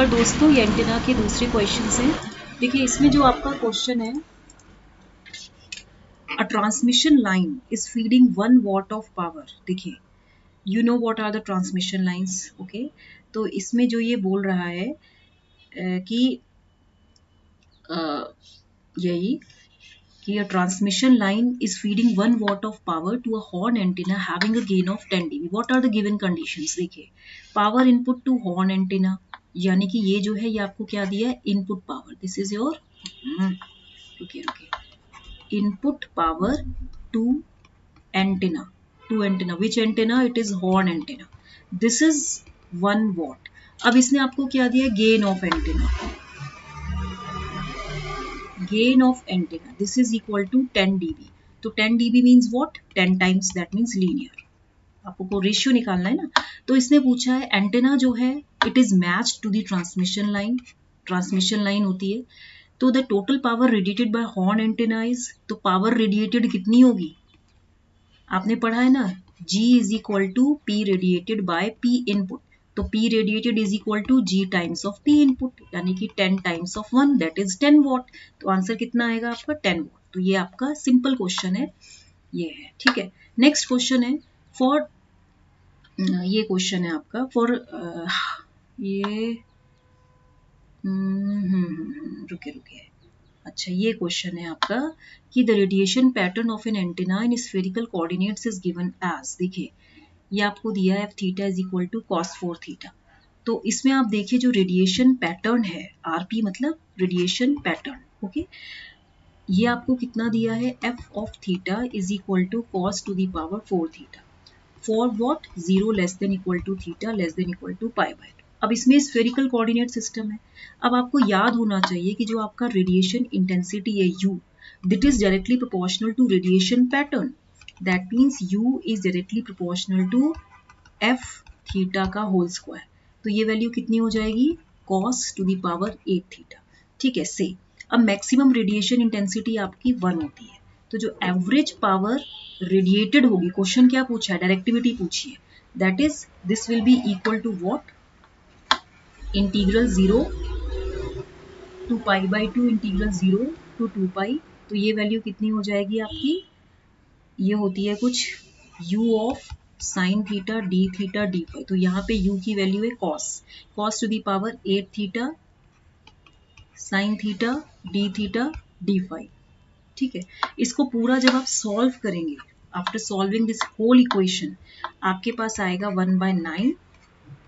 दोस्तों, ये एंटेना के दूसरे क्वेश्चन हैं। देखिए इसमें जो आपका क्वेश्चन है, a transmission line is feeding 1 watt of power. देखिए you know what are the transmission lines, okay. तो इसमें जो ये बोल रहा है कि यही कि a transmission line is feeding 1 watt of power to a horn antenna having a gain of 10 dB. What are the given conditions? देखिए power input to horn antenna, यानी कि ये जो है ये आपको क्या दिया है, input power. This is your input power to antenna which antenna, it is horn antenna. This is 1 watt. अब इसने आपको क्या दिया, gain of antenna, gain of antenna, this is equal to 10 dB। तो 10 dB means what, 10 times, that means linear। आपको ratio निकालना है ना। तो इसने पूछा है एंटेना जो है it is match to the transmission line होती है। तो the total power radiated by horn antenna is, तो पावर रेडिएटेड कितनी होगी, आपने पढ़ा है ना, G is equal to P radiated by P input. तो P radiated is equal to G times of P input, यानी कि 10 times of 1, that is 10 watt. तो आंसर कितना आएगा आपका, 10 वॉट। तो ये आपका सिंपल क्वेश्चन है, ये है, ठीक है। नेक्स्ट क्वेश्चन है फॉर, ये क्वेश्चन है आपका फॉर ये रुके, अच्छा ये क्वेश्चन है आपका कि the radiation pattern of an antenna in spherical coordinates is given as. देखिए ये आपको दिया है theta is equal to cos 4 theta. तो इसमें आप देखिए जो रेडिएशन पैटर्न है, आरपी मतलब रेडिएशन पैटर्न, ओके। ये आपको कितना दिया है, F of theta is equal to cos to the power 4 theta for what, 0 less than equal to theta less than equal to pi by 2। अब इसमें स्फेरिकल कोऑर्डिनेट सिस्टम है। अब आपको याद होना चाहिए कि जो आपका रेडिएशन इंटेंसिटी है U, that is directly proportional to radiation pattern. That means U is directly proportional to F theta का होल स्क्वायर। तो ये वैल्यू कितनी हो जाएगी, cos to the power 8 theta, ठीक है। से अब मैक्सिमम रेडिएशन इंटेंसिटी आपकी 1 होती है। तो जो एवरेज पावर रेडिएटेड होगी, क्वेश्चन क्या पूछा है, डायरेक्टिविटी पूछी है, that is this will be equal to what, integral 0 to pi by 2 integral 0 to 2 pi. तो ये वैल्यू कितनी हो जाएगी आपकी, ये होती है कुछ u of sine theta d theta d phi. तो यहाँ पे u की वैल्यू है cos to the power 8 theta sine theta d phi, ठीक है। इसको पूरा जब आप सॉल्व करेंगे, after solving this whole equation, आपके पास आएगा 1/9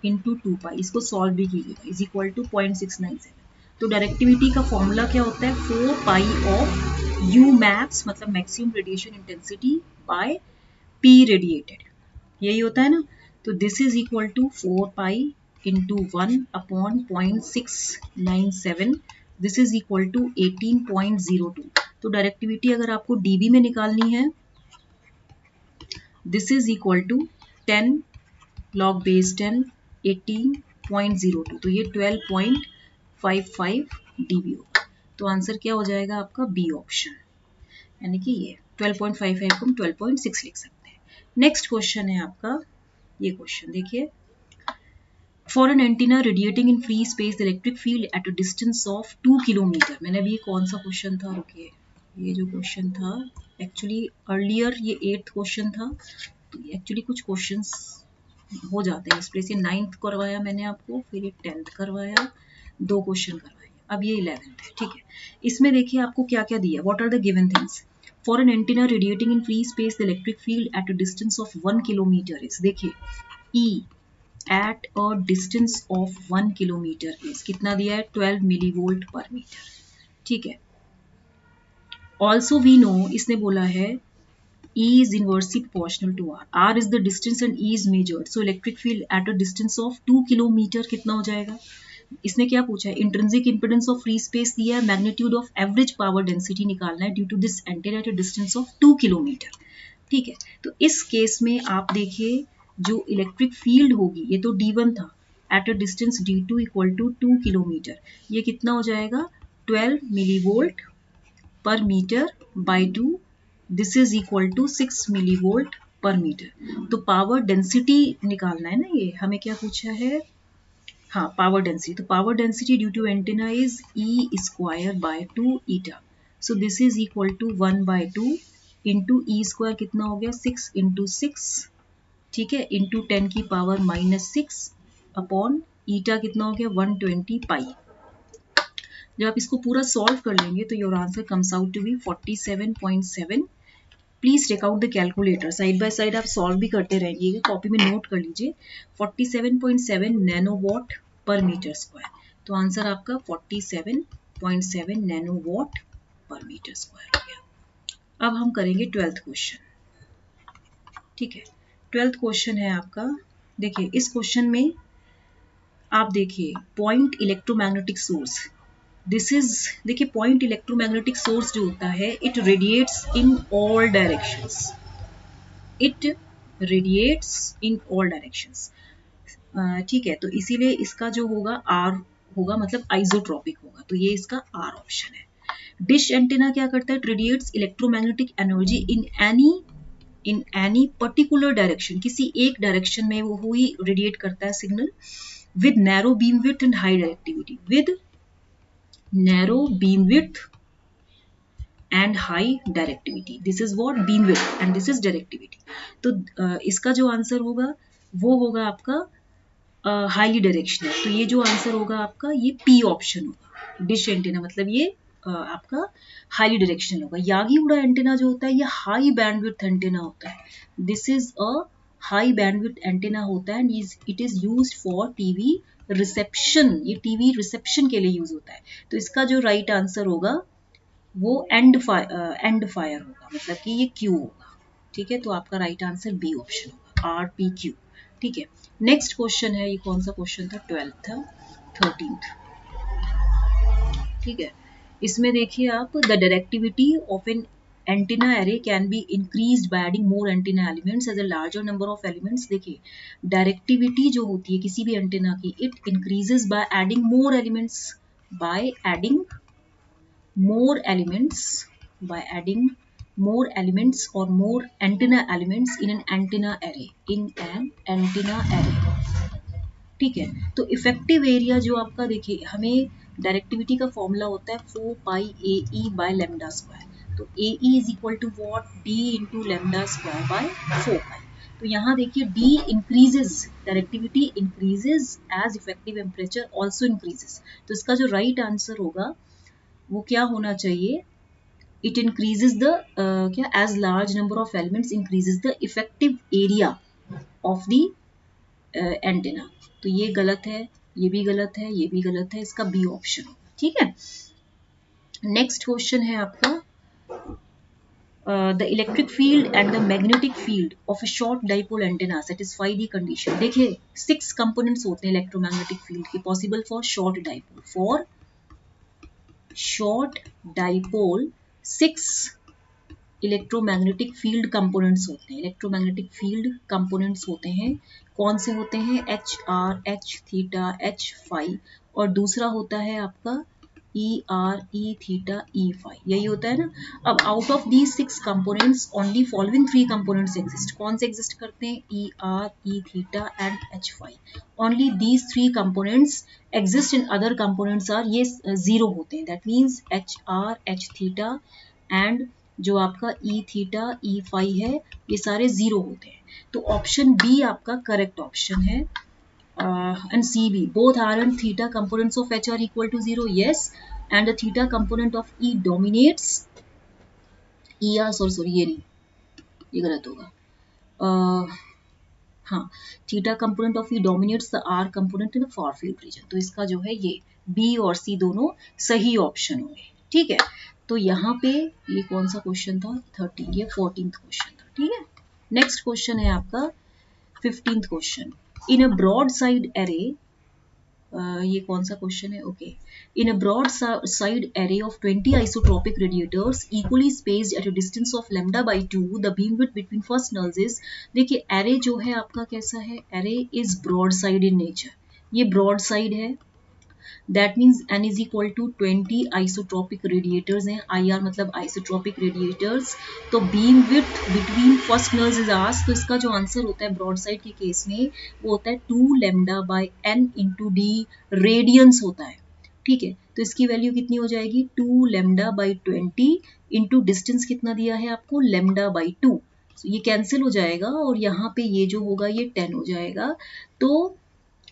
इंटू 2 पाई। इसको सॉल्व भी कीजिएगा, इज इक्वल टू 0.697। तो डायरेक्टिविटी का फॉर्मूला क्या होता है, 4 पाई ऑफ यू मैक्स मतलब maximum radiation intensity by P radiated, यही होता है ना। तो this is equal to 4 pi into 1 upon 0.697, this is equal to 18.02। तो डायरेक्टिविटी अगर आपको डीबी में निकालनी है, this is equal to 10 log base 10 18.02। तो ये 12.55 dB होगा। तो आंसर क्या हो जाएगा आपका, बी ऑप्शन, यानी कि ये 12.55 को हम 12.6 लिख सकते हैं। नेक्स्ट क्वेश्चन है आपका, ये क्वेश्चन देखिए, for an antenna radiating in free space electric field at a distance of 2 kilometre. मैंने अभी कौन सा क्वेश्चन था, रुकिए, ये जो क्वेश्चन था एक्चुअली अर्लियर ये 8th क्वेश्चन था। तो एक्चुअली कुछ क्वेश्चंस हो जाते हैं, इस प्लेस ये 9th करवाया मैंने आपको, फिर ये 10th करवाया, 2 क्वेश्चन करवाए, अब ये 11th है, ठीक है। इसमें देखिए आपको क्या क्या दिया, what are the given things. For an antenna radiating in free space the electric field at a distance of 1 kilometre is, देखिए E at a distance of 1 kilometre is कितना दिया है, 12 मिलीवोल्ट पर मीटर, ठीक है। Also we know, इसने बोला है E is inversely proportional to R. R is the distance and E is measured. So electric field at a distance of 2 kilometre कितना हो जाएगा। इसने क्या पूछा है, intrinsic impedance of free space दिया है, magnitude of average power density निकालना है due to this antenna at a distance of 2 kilometre, ठीक है। तो इस केस में आप देखिए जो इलेक्ट्रिक फील्ड होगी, ये तो D1 था, at a distance D2 equal to 2 kilometre, ये कितना हो जाएगा, 12 millivolt per metre by 2, this is equal to 6 millivolt per metre. तो पावर डेंसिटी निकालना है ना, ये हमें क्या पूछा है, हाँ, पावर डेंसिटी, तो power density due to antenna is E square by 2 eta, so this is equal to 1/2 into E square कितना हो गया 6 इंटू 6, ठीक है, इंटू 10⁻⁻6 अपॉन ईटा कितना हो गया 120 पाई। जब आप इसको पूरा सॉल्व कर लेंगे तो your answer comes out to be 47.7। Please take out the calculator, side by side आप सॉल्व भी करते रहेंगे, कॉपी में नोट कर लीजिए। 47.7 नैनोवाट पर मीटर स्क्वायर, तो आंसर आपका 47.7 नैनोवाट पर मीटर स्क्वायर हो गया। अब हम करेंगे 12th क्वेश्चन, ठीक है। 12th क्वेश्चन है आपका, देखिए इस क्वेश्चन में आप देखिए point electromagnetic source, this is, देखिए पॉइंट इलेक्ट्रोमैग्नेटिक सोर्स जो होता है it radiates in all directions, it radiates in all directions, ठीक है, तो इसीलिए इसका जो होगा आर होगा, मतलब आइसोट्रॉपिक होगा, तो ये इसका आर ऑप्शन है। डिश एंटीना क्या करता है, it radiates electromagnetic energy in any particular direction, किसी एक डायरेक्शन में वो ही रेडिएट करता है signal, with narrow beam width and high directivity, with narrow beam width and high directivity, this is what beam width and this is directivity। तो इसका जो answer होगा वो होगा आपका हाईली डायरेक्शनल, तो ये जो आंसर होगा आपका ये पी ऑप्शन होगा, डिश एंटीना, मतलब ये आपका हाईली डायरेक्शनल होगा। यागी उड़ा एंटीना जो होता है ये हाई बैंडविड्थ एंटीना होता है, this is a high bandwidth antenna होता है and it is used for TV reception, ये टीवी रिसेप्शन के लिए यूज होता है। तो इसका जो राइट आंसर होगा वो एंड फायर होगा, मतलब कि ये क्यू होगा, ठीक है, तो आपका राइट आंसर बी ऑप्शन होगा, आर पी क्यू, ठीक है। नेक्स्ट क्वेश्चन है, ये कौन सा क्वेश्चन था, 12th था, 13th, ठीक है। इसमें देखिए आप, the directivity of an antenna array can be increased by adding more antenna elements as a larger number of elements। देखिए डायरेक्टिविटी जो होती है किसी भी एंटीना की, it increases by adding more elements, by adding more elements, by adding more elements or more antenna elements in an antenna array, in an antenna array, ठीक है। तो इफेक्टिव एरिया जो आपका, देखिए हमें डायरेक्टिविटी का फॉर्मूला होता है 4 pi A E by lambda square, तो A E is equal to what, D into lambda square by 4 pi. तो यहाँ देखिए D increases, directivity increases as effective temperature also increases, तो इसका जो राइट आंसर होगा वो क्या होना चाहिए, इट इंक्रीजेज द क्या, as large number of elements increases the effective area of the antenna, तो ये गलत है, ये भी गलत है, ये भी गलत है, इसका बी ऑप्शन होगा, ठीक है। नेक्स्ट क्वेश्चन है आपका, the electric field and the magnetic field of a short dipole antenna satisfy the condition. देखिए 6 कंपोनेंट्स होते हैं इलेक्ट्रोमैग्नेटिक फील्ड के, possible for short dipole, for short dipole 6 electromagnetic field components होते हैं, इलेक्ट्रोमैग्नेटिक फील्ड कंपोनेंट्स होते हैं, कौन से होते हैं, H R, H theta, H phi, और दूसरा होता है आपका E R, E theta, E phi, यही होता है ना। अब out of these 6 components only following 3 components exist, कौन से एग्जिस्ट करते हैं, E R, E theta and H phi, only these 3 components exist, in other components are, ये जीरो होते हैं, that means H R, H theta and जो आपका ई theta, E phi है, ये सारे जीरो होते हैं, तो ऑप्शन बी आपका करेक्ट ऑप्शन है। And CB, both R and theta components of H are equal to 0, yes, and the theta component of E dominates, sorry ये नहीं, ये गलत होगा, हाँ, theta component of E dominates the R component in the far field region, तो इसका जो है ये बी और सी दोनों सही ऑप्शन होंगे, ठीक है। तो यहाँ पे ये कौन सा क्वेश्चन था, 13, ये 14th क्वेश्चन था, ठीक है। नेक्स्ट क्वेश्चन है आपका 15th question, in a broadside array, ये कौन सा क्वेश्चन है, okay, in a broadside array of 20 isotropic radiators equally spaced at a distance of lambda by 2, the beam width between first nulls is, देखिए array जो है आपका कैसा है, array is broadside in nature, ये broadside है, that means n is equal to 20 isotropic radiators हैं. IR मतलब आइसोट्रॉपिक रेडिएटर्स. तो beam width between first nulls is asked. तो इसका जो आंसर होता है ब्रॉड साइड के केस में वो होता है 2 lambda by n into d radians होता है. ठीक है, तो इसकी वैल्यू कितनी हो जाएगी 2 लैम्डा बाई 20 इंटू डिस्टेंस कितना दिया है आपको लैम्डा बाई 2. ये कैंसिल हो जाएगा और यहाँ पे ये जो होगा ये 10 हो जाएगा. तो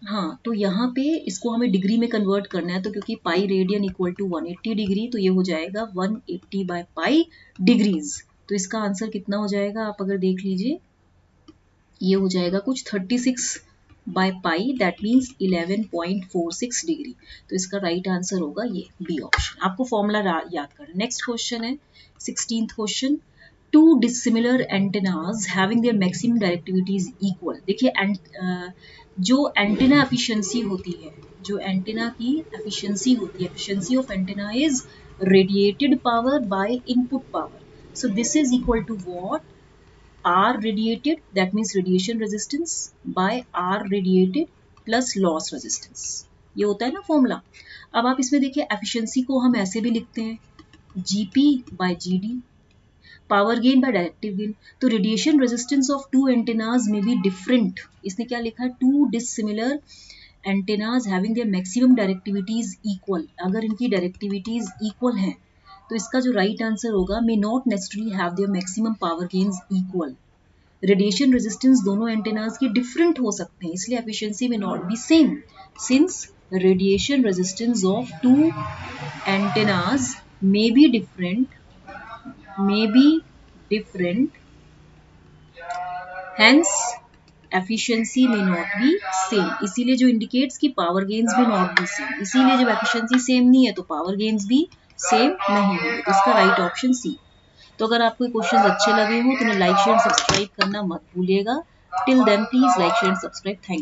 हाँ, तो यहाँ पे इसको हमें डिग्री में कन्वर्ट करना है. तो क्योंकि pi radian equal to 180 degree तो ये हो जाएगा 180 बाय पाई डिग्रीज. तो इसका आंसर कितना हो जाएगा आप अगर देख लीजिए ये हो जाएगा कुछ 36 by pi that means 11.46 degree. तो इसका राइट आंसर होगा ये बी ऑप्शन. आपको फॉर्मूला याद करना. नेक्स्ट क्वेश्चन है 16th question. To dissimilar antennas having their maximum directivity is equal. देखिए जो एंटेना एफिशिएंसी होती है, जो एंटेना की एफिशिएंसी होती है, efficiency of antenna is radiated power by input power. So this is equal to what R radiated, that means radiation resistance by R radiated plus loss resistance. ये होता है ना फॉर्मूला. अब आप इसमें देखिए एफिशिएंसी को हम ऐसे भी लिखते हैं GP by GD, power gain by directive gain. तो radiation resistance of two antennas may be different. इसने क्या लिखा है two dissimilar antennas having their maximum directivities equal. अगर इनकी डायरेक्टिविटीज इक्वल हैं तो इसका जो राइट आंसर होगा may not necessarily have their maximum power gains equal. Radiation resistance दोनों एंटेनाज के डिफरेंट हो सकते हैं इसलिए efficiency may not be same. Since radiation resistance of two antennas may be different, hence efficiency may not be same. इसीलिए जो indicates की power gains भी नॉट बी सेम. इसीलिए जब एफिशिएंसी सेम नहीं है तो पावर गेन्स भी सेम नहीं होंगे. तो इसका राइट ऑप्शन सी. तो अगर आपको क्वेश्चंस अच्छे लगे हो तो लाइक शेयर सब्सक्राइब करना मत भूलिएगा. Till then please like share subscribe. Thank you.